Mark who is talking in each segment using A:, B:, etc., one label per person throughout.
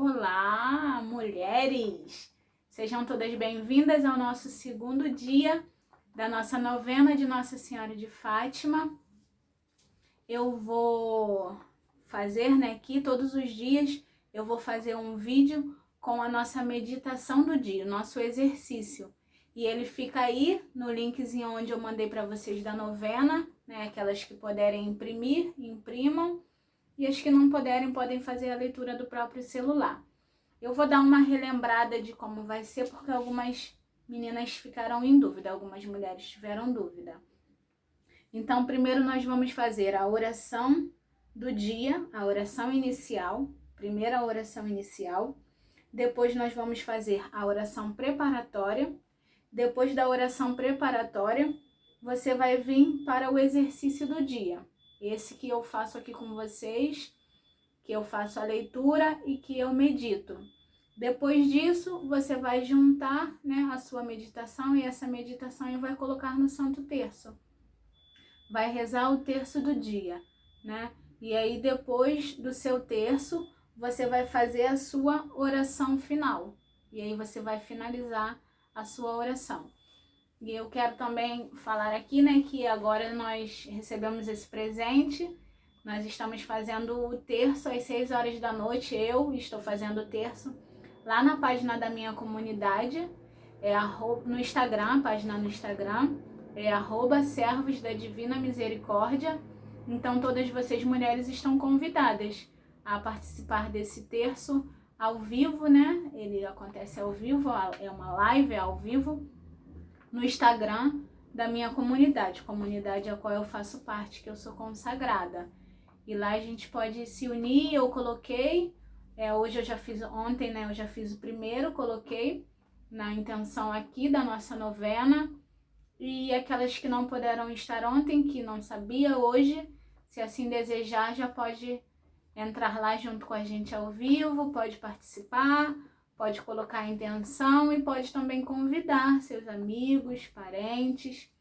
A: Olá, mulheres! Sejam todas bem-vindas ao nosso segundo dia da nossa novena de Nossa Senhora de Fátima. Eu vou fazer, aqui todos os dias, eu vou fazer um vídeo com a nossa meditação do dia, o nosso exercício. E ele fica aí no linkzinho onde eu mandei para vocês da novena, aquelas que puderem imprimir, imprimam. E as que não puderem, podem fazer a leitura do próprio celular. Eu vou dar uma relembrada de como vai ser, porque algumas meninas ficaram em dúvida, algumas mulheres tiveram dúvida. Então, primeiro nós vamos fazer a oração do dia, a oração inicial, primeira oração inicial. Depois nós vamos fazer a oração preparatória. Depois da oração preparatória, você vai vir para o exercício do dia. Esse que eu faço aqui com vocês, que eu faço a leitura e que eu medito. Depois disso, você vai juntar, a sua meditação e essa meditação e vai colocar no Santo Terço. Vai rezar o terço do dia, E aí, depois do seu terço, você vai fazer a sua oração final. E aí você vai finalizar a sua oração. E eu quero também falar aqui, que agora nós recebemos esse presente. Nós estamos fazendo o terço às 6 horas da noite. Eu estou fazendo o terço lá na página da minha comunidade, no Instagram, a página no Instagram, @servos da Divina Misericórdia. Então todas vocês mulheres estão convidadas a participar desse terço ao vivo, Ele acontece ao vivo, é uma live ao vivo, no Instagram da minha comunidade a qual eu faço parte, que eu sou consagrada. E lá a gente pode se unir. Eu coloquei, hoje eu já fiz, ontem, eu já fiz o primeiro, coloquei na intenção aqui da nossa novena. E aquelas que não puderam estar ontem, que não sabia, hoje, se assim desejar, já pode entrar lá junto com a gente ao vivo, pode participar, pode colocar a intenção e pode também convidar seus amigos, parentes,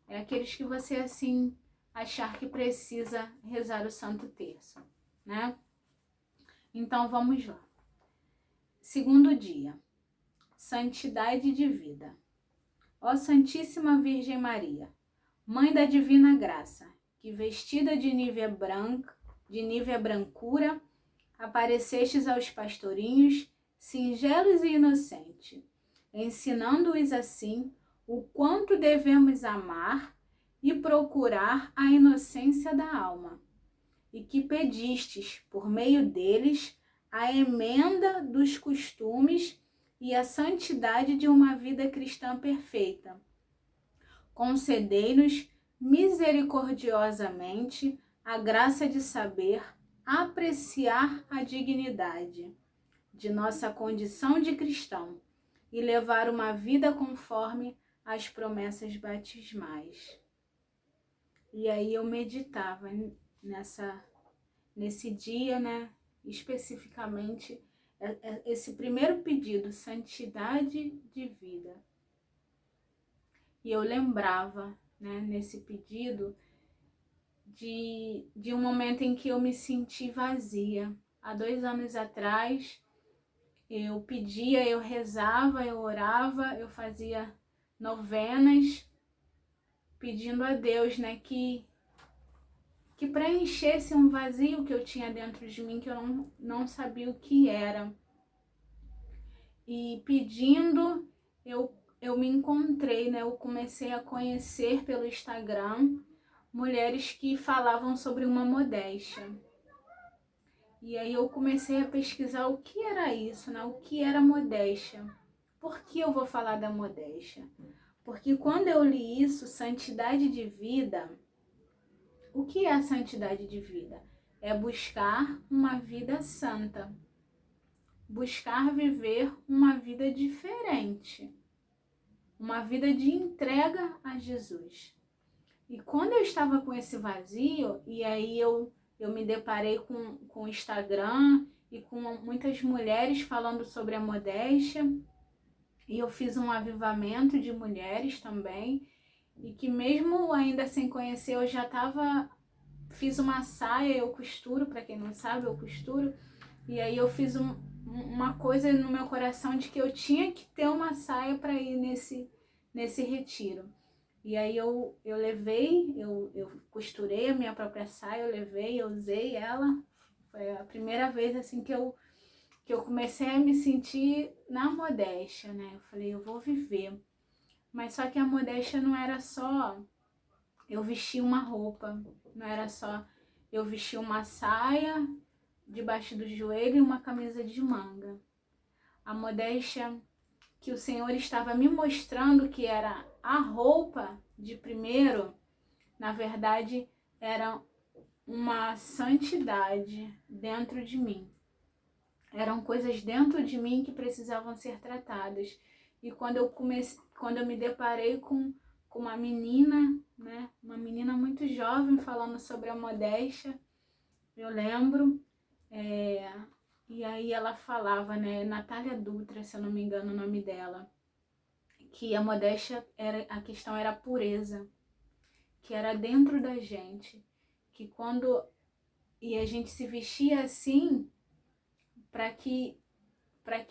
A: aqueles que você assim achar que precisa rezar o Santo Terço, Então vamos lá. Segundo dia, santidade de vida. Ó Santíssima Virgem Maria, Mãe da Divina Graça, que vestida de nívea brancura, aparecestes aos pastorinhos, singelos e inocentes, ensinando-os assim o quanto devemos amar e procurar a inocência da alma, e que pedistes, por meio deles, a emenda dos costumes e a santidade de uma vida cristã perfeita. Concedei-nos misericordiosamente a graça de saber apreciar a dignidade de nossa condição de cristão e levar uma vida conforme as promessas batismais. E aí eu meditava nesse dia, especificamente, esse primeiro pedido, santidade de vida. E eu lembrava, nesse pedido, de um momento em que eu me senti vazia. Há 2 anos atrás, eu pedia, eu rezava, eu orava, eu fazia novenas, pedindo a Deus, que preenchesse um vazio que eu tinha dentro de mim, que eu não sabia o que era. E pedindo, eu me encontrei, eu comecei a conhecer pelo Instagram mulheres que falavam sobre uma modéstia. E aí eu comecei a pesquisar o que era isso, o que era modéstia. Por que eu vou falar da modéstia? Porque quando eu li isso, santidade de vida, o que é a santidade de vida? É buscar uma vida santa. Buscar viver uma vida diferente. Uma vida de entrega a Jesus. E quando eu estava com esse vazio, e aí eu me deparei com o Instagram e com muitas mulheres falando sobre a modéstia, e eu fiz um avivamento de mulheres também, e que mesmo ainda sem conhecer, eu já fiz uma saia, eu costuro, para quem não sabe, eu costuro, e aí eu fiz uma coisa no meu coração de que eu tinha que ter uma saia para ir nesse retiro. E aí eu levei, eu costurei a minha própria saia, eu levei, eu usei ela. Foi a primeira vez assim que eu comecei a me sentir na modéstia, né? Eu falei, eu vou viver. Mas só que a modéstia não era só eu vestir uma roupa, não era só eu vestir uma saia debaixo do joelho e uma camisa de manga. A modéstia que o Senhor estava me mostrando que era a roupa de primeiro, na verdade, era uma santidade dentro de mim. Eram coisas dentro de mim que precisavam ser tratadas. E quando eu me deparei com uma menina, né, uma menina muito jovem falando sobre a modéstia, eu lembro, e aí ela falava, né, Natália Dutra, se eu não me engano o nome dela, que a modéstia a questão era a pureza, que era dentro da gente, que quando e a gente se vestia assim para que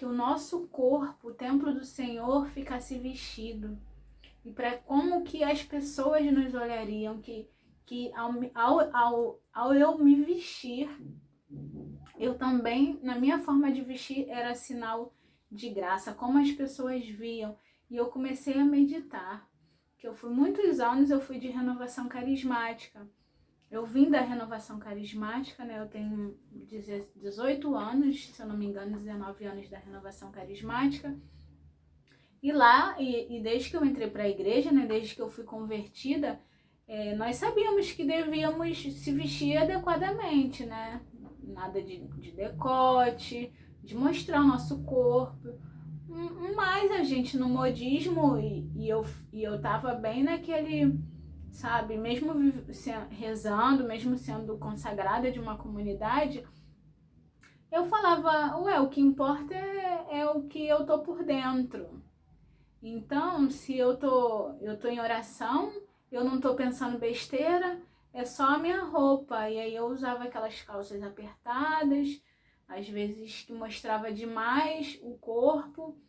A: o nosso corpo, o templo do Senhor, ficasse vestido. E para como que as pessoas nos olhariam, que ao eu me vestir, eu também, na minha forma de vestir, era sinal de graça, como as pessoas viam. E eu comecei a meditar, que eu fui muitos anos, eu fui de renovação carismática. Eu vim da renovação carismática, né? Eu tenho 18 anos, se eu não me engano, 19 anos da renovação carismática. E lá, e desde que eu entrei para a igreja, né? Desde que eu fui convertida, nós sabíamos que devíamos se vestir adequadamente, né? Nada de decote, de mostrar o nosso corpo. Mas a gente no modismo, e eu tava bem naquele, sabe, mesmo rezando, mesmo sendo consagrada de uma comunidade, eu falava, ué, o que importa é o que eu tô por dentro. Então, se eu tô em oração, eu não tô pensando besteira, é só a minha roupa. E aí eu usava aquelas calças apertadas, às vezes que mostrava demais o corpo,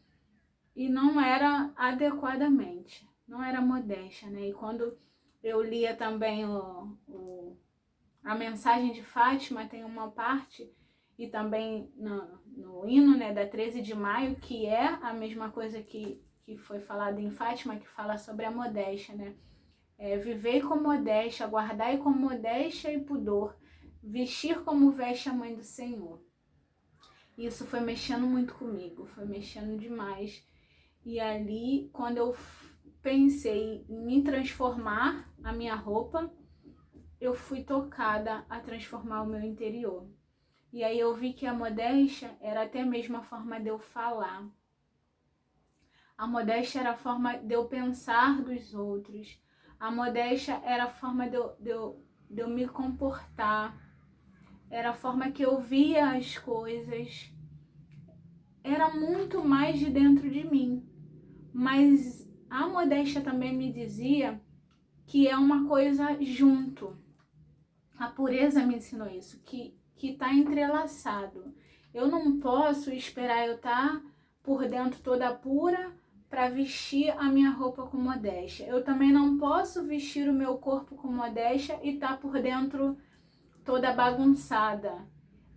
A: e não era adequadamente, não era modéstia, né? E quando eu lia também a mensagem de Fátima, tem uma parte, e também no hino, né, da 13 de maio, que é a mesma coisa que foi falado em Fátima, que fala sobre a modéstia, né? Vivei com modéstia, guardai com modéstia e pudor, vestir como veste a mãe do Senhor. Isso foi mexendo muito comigo, foi mexendo demais. E ali, quando eu pensei em me transformar a minha roupa, eu fui tocada a transformar o meu interior. E aí eu vi que a modéstia era até mesmo a forma de eu falar. A modéstia era a forma de eu pensar dos outros. A modéstia era a forma de eu me comportar. Era a forma que eu via as coisas. Era muito mais de dentro de mim. Mas a modéstia também me dizia que é uma coisa junto. A pureza me ensinou isso, que está entrelaçado. Eu não posso esperar eu estar por dentro toda pura para vestir a minha roupa com modéstia. Eu também não posso vestir o meu corpo com modéstia e estar por dentro toda bagunçada.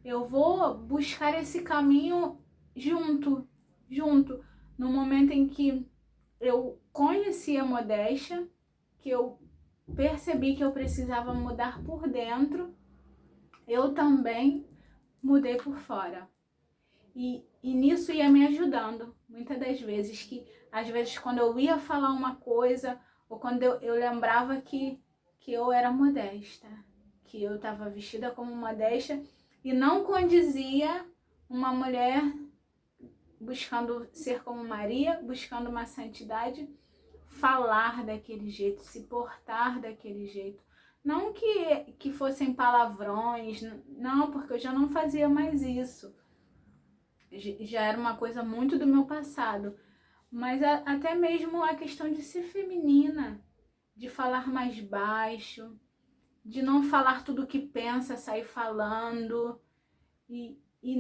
A: Eu vou buscar esse caminho junto. No momento em que eu conheci a modéstia, que eu percebi que eu precisava mudar por dentro, eu também mudei por fora. E nisso ia me ajudando, muitas das vezes, que às vezes quando eu ia falar uma coisa, ou quando eu lembrava que eu era modesta, que eu estava vestida como modesta, e não condizia uma mulher buscando ser como Maria, buscando uma santidade, falar daquele jeito, se portar daquele jeito. Não que fossem palavrões, não, porque eu já não fazia mais isso. Já era uma coisa muito do meu passado. Mas até mesmo a questão de ser feminina, de falar mais baixo, de não falar tudo o que pensa, sair falando. E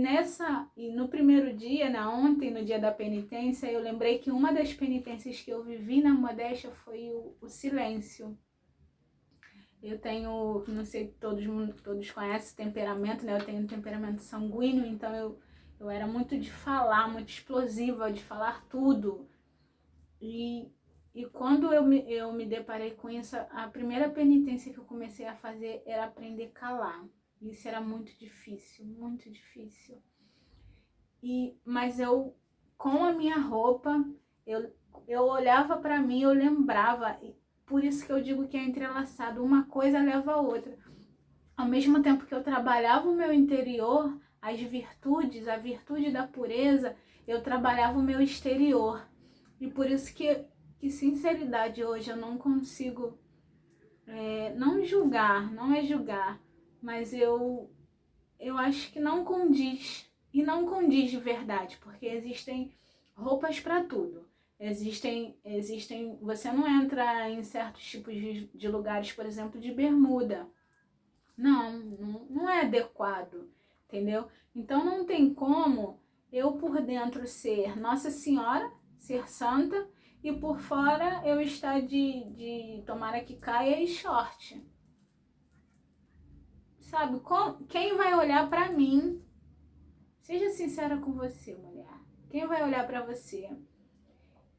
A: no primeiro dia, ontem, no dia da penitência, eu lembrei que uma das penitências que eu vivi na modéstia foi o silêncio. Eu tenho, não sei, todos conhecem temperamento, né? Eu tenho um temperamento sanguíneo, então eu era muito de falar, muito explosiva, de falar tudo. E quando eu me deparei com isso, a primeira penitência que eu comecei a fazer era aprender a calar. Isso era muito difícil, muito difícil. Mas eu, com a minha roupa, eu olhava para mim, eu lembrava. Por isso que eu digo que é entrelaçado, uma coisa leva a outra. Ao mesmo tempo que eu trabalhava o meu interior, as virtudes, a virtude da pureza, eu trabalhava o meu exterior. E por isso que sinceridade, hoje eu não consigo, não julgar, não é julgar, mas eu acho que não condiz, e não condiz de verdade, porque existem roupas para tudo. Existem, você não entra em certos tipos de lugares, por exemplo, de bermuda. Não é adequado, entendeu? Então não tem como eu por dentro ser Nossa Senhora, ser santa, e por fora eu estar de tomara que caia e short. Sabe, quem vai olhar pra mim? Seja sincera com você, mulher. Quem vai olhar pra você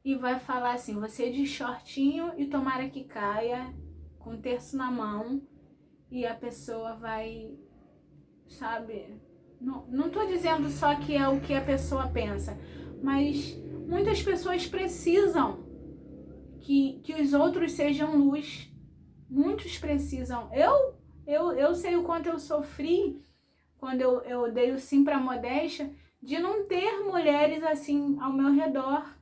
A: e vai falar assim, você de shortinho e tomara que caia, com o terço na mão, e a pessoa vai, sabe? Não tô dizendo só que é o que a pessoa pensa, mas muitas pessoas precisam que os outros sejam luz. Muitos precisam. Eu sei o quanto eu sofri quando eu dei o sim para a modéstia, de não ter mulheres assim ao meu redor,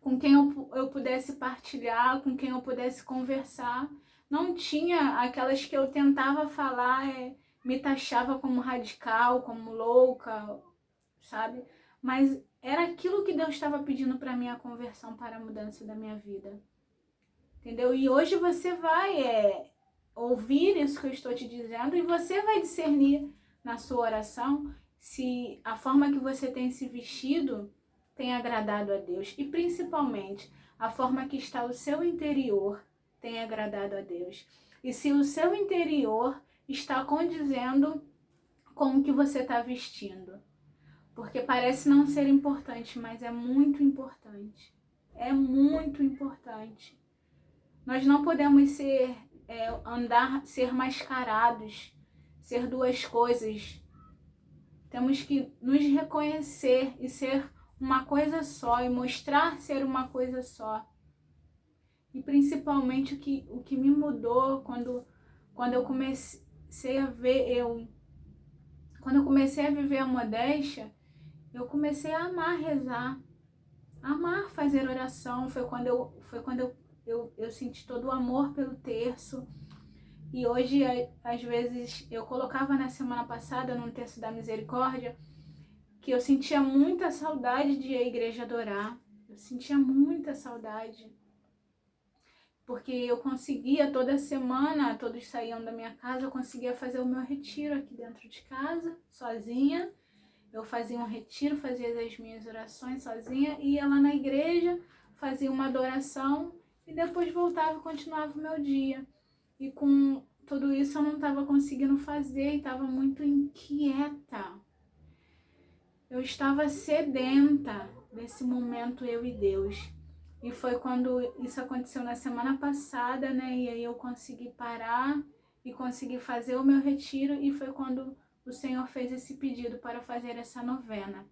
A: com quem eu pudesse partilhar, com quem eu pudesse conversar. Não tinha aquelas que eu tentava falar, me taxava como radical, como louca, sabe? Mas era aquilo que Deus estava pedindo para mim, a conversão, para a mudança da minha vida. Entendeu? E hoje você vai ouvir isso que eu estou te dizendo e você vai discernir na sua oração se a forma que você tem se vestido tem agradado a Deus. E principalmente, a forma que está o seu interior tem agradado a Deus. E se o seu interior está condizendo com o que você está vestindo. Porque parece não ser importante, mas é muito importante. É muito importante. Nós não podemos ser mascarados, ser duas coisas. Temos que nos reconhecer e ser uma coisa só, e mostrar ser uma coisa só. E principalmente o que me mudou quando eu comecei a quando eu comecei a viver a modéstia, eu comecei a amar rezar, amar fazer oração. Foi quando eu senti todo o amor pelo terço. E hoje, às vezes, eu colocava na semana passada, no terço da misericórdia, que eu sentia muita saudade de ir à igreja adorar. Eu sentia muita saudade. Porque eu conseguia toda semana, todos saíam da minha casa, eu conseguia fazer o meu retiro aqui dentro de casa, sozinha. Eu fazia um retiro, fazia as minhas orações sozinha, ia lá na igreja, fazia uma adoração e depois voltava e continuava o meu dia. E com tudo isso eu não estava conseguindo fazer e estava muito inquieta. Eu estava sedenta desse momento, eu e Deus. E foi quando isso aconteceu na semana passada, né? E aí eu consegui parar e consegui fazer o meu retiro, e foi quando o Senhor fez esse pedido para fazer essa novena.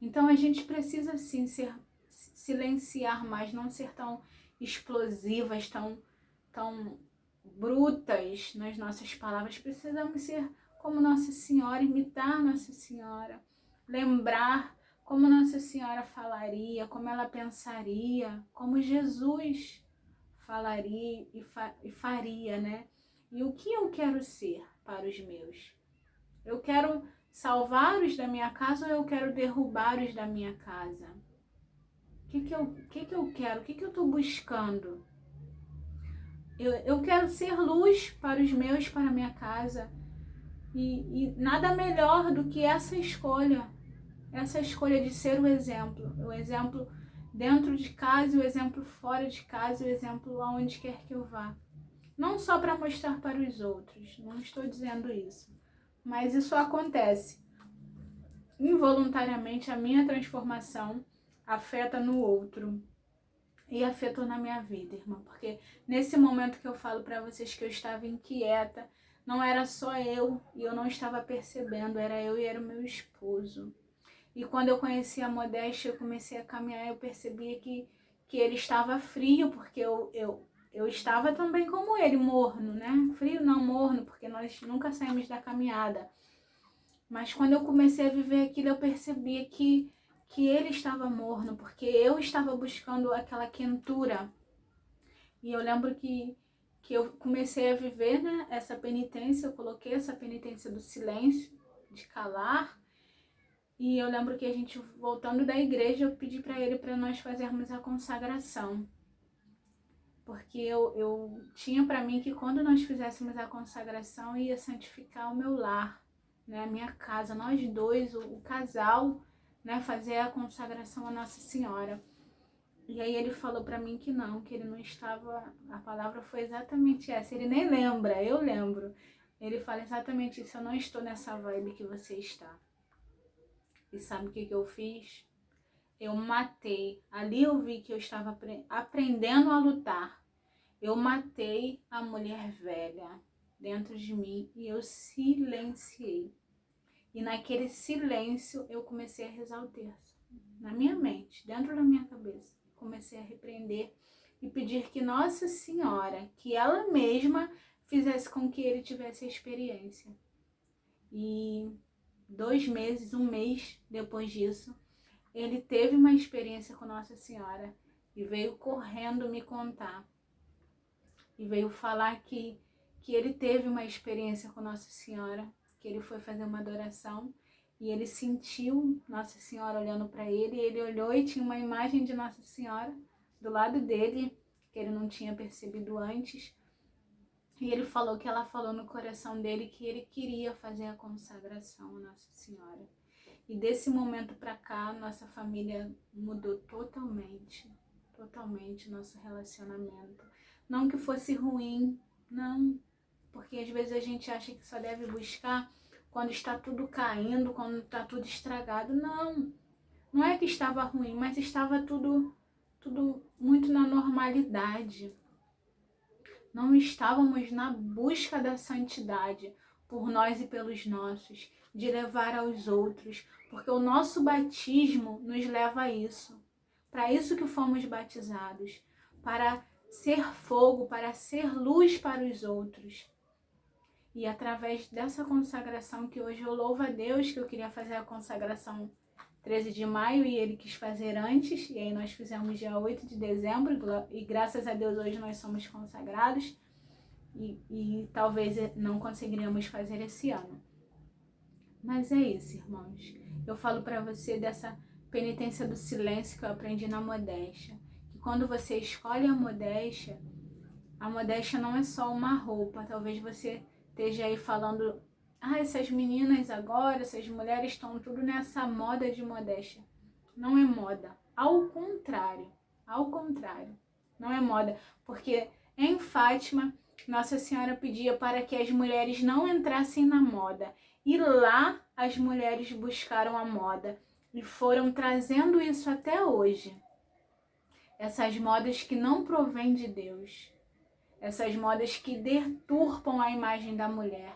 A: Então a gente precisa sim silenciar mais, não ser tão explosivas, tão brutas nas nossas palavras. Precisamos ser como Nossa Senhora, imitar Nossa Senhora, lembrar como Nossa Senhora falaria, como ela pensaria, como Jesus falaria e faria, né? E o que eu quero ser para os meus? Eu quero salvar os da minha casa ou eu quero derrubar os da minha casa? O que eu quero? O que eu estou buscando? Eu quero ser luz para os meus, para a minha casa. E nada melhor do que essa escolha de ser o exemplo dentro de casa, o exemplo fora de casa, o exemplo aonde quer que eu vá. Não só para mostrar para os outros, não estou dizendo isso, mas isso acontece. Involuntariamente, a minha transformação afeta no outro e afetou na minha vida, irmã, porque nesse momento que eu falo para vocês que eu estava inquieta, não era só eu e eu não estava percebendo, era eu e era o meu esposo. E quando eu conheci a modéstia, eu comecei a caminhar, eu percebia que ele estava frio, porque eu estava também como ele, morno, né? Frio não, morno, porque nós nunca saímos da caminhada. Mas quando eu comecei a viver aquilo, eu percebia que ele estava morno, porque eu estava buscando aquela quentura. E eu lembro que eu comecei a viver, né, essa penitência, eu coloquei essa penitência do silêncio, de calar. E eu lembro que a gente, voltando da igreja, eu pedi para ele para nós fazermos a consagração. Porque eu tinha para mim que quando nós fizéssemos a consagração, ia santificar o meu lar, né, a minha casa, nós dois, o casal, né, fazer a consagração a Nossa Senhora. E aí ele falou para mim que não, que ele não estava, a palavra foi exatamente essa, ele nem lembra, eu lembro. Ele fala exatamente isso, eu não estou nessa vibe que você está. E sabe o que eu fiz? Eu matei. Ali eu vi que eu estava aprendendo a lutar. Eu matei a mulher velha dentro de mim e eu silenciei. E naquele silêncio eu comecei a rezar o terço. Na minha mente, dentro da minha cabeça. Comecei a repreender e pedir que Nossa Senhora, que ela mesma fizesse com que ele tivesse a experiência. E 2 meses, 1 mês depois disso, ele teve uma experiência com Nossa Senhora e veio correndo me contar. E veio falar que ele teve uma experiência com Nossa Senhora, que ele foi fazer uma adoração e ele sentiu Nossa Senhora olhando para ele, e ele olhou e tinha uma imagem de Nossa Senhora do lado dele, que ele não tinha percebido antes. E ele falou que ela falou no coração dele que ele queria fazer a consagração a Nossa Senhora. E desse momento para cá, nossa família mudou totalmente o nosso relacionamento. Não que fosse ruim, não, porque às vezes a gente acha que só deve buscar quando está tudo caindo, quando está tudo estragado. Não, não é que estava ruim, mas estava tudo muito na normalidade. Não estávamos na busca da santidade por nós e pelos nossos, de levar aos outros, porque o nosso batismo nos leva a isso. Para isso que fomos batizados, para ser fogo, para ser luz para os outros. E através dessa consagração que hoje eu louvo a Deus, que eu queria fazer a consagração 13 de maio e ele quis fazer antes, e aí nós fizemos dia 8 de dezembro, e graças a Deus hoje nós somos consagrados, e talvez não conseguiríamos fazer esse ano. Mas é isso, irmãos. Eu falo para você dessa penitência do silêncio que eu aprendi na modéstia, que quando você escolhe a modéstia não é só uma roupa. Talvez você esteja aí falando, essas meninas agora, essas mulheres estão tudo nessa moda de modéstia. Não é moda, ao contrário, não é moda, porque em Fátima, Nossa Senhora pedia para que as mulheres não entrassem na moda, e lá as mulheres buscaram a moda e foram trazendo isso até hoje. Essas modas que não provêm de Deus, essas modas que deturpam a imagem da mulher,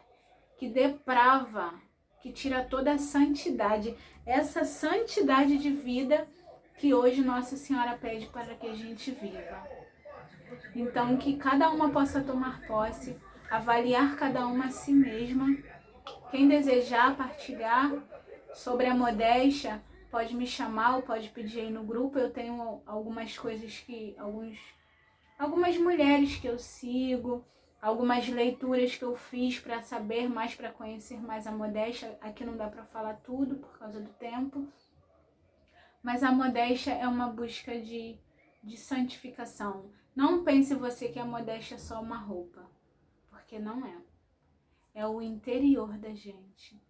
A: que deprava, que tira toda a santidade, essa santidade de vida que hoje Nossa Senhora pede para que a gente viva. Então, que cada uma possa tomar posse, avaliar cada uma a si mesma. Quem desejar partilhar sobre a modéstia, pode me chamar ou pode pedir aí no grupo. Eu tenho algumas coisas algumas mulheres que eu sigo, algumas leituras que eu fiz para saber mais, para conhecer mais a modéstia. Aqui não dá para falar tudo por causa do tempo, mas a modéstia é uma busca de santificação. Não pense você que a modéstia é só uma roupa, porque não é. é o interior da gente.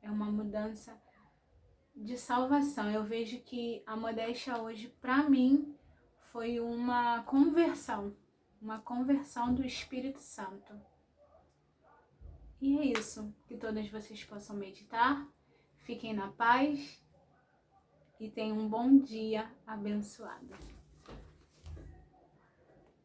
A: É uma mudança de salvação. Eu vejo que a modéstia hoje, para mim, foi uma conversão do Espírito Santo. E é isso, que todas vocês possam meditar, fiquem na paz e tenham um bom dia abençoado.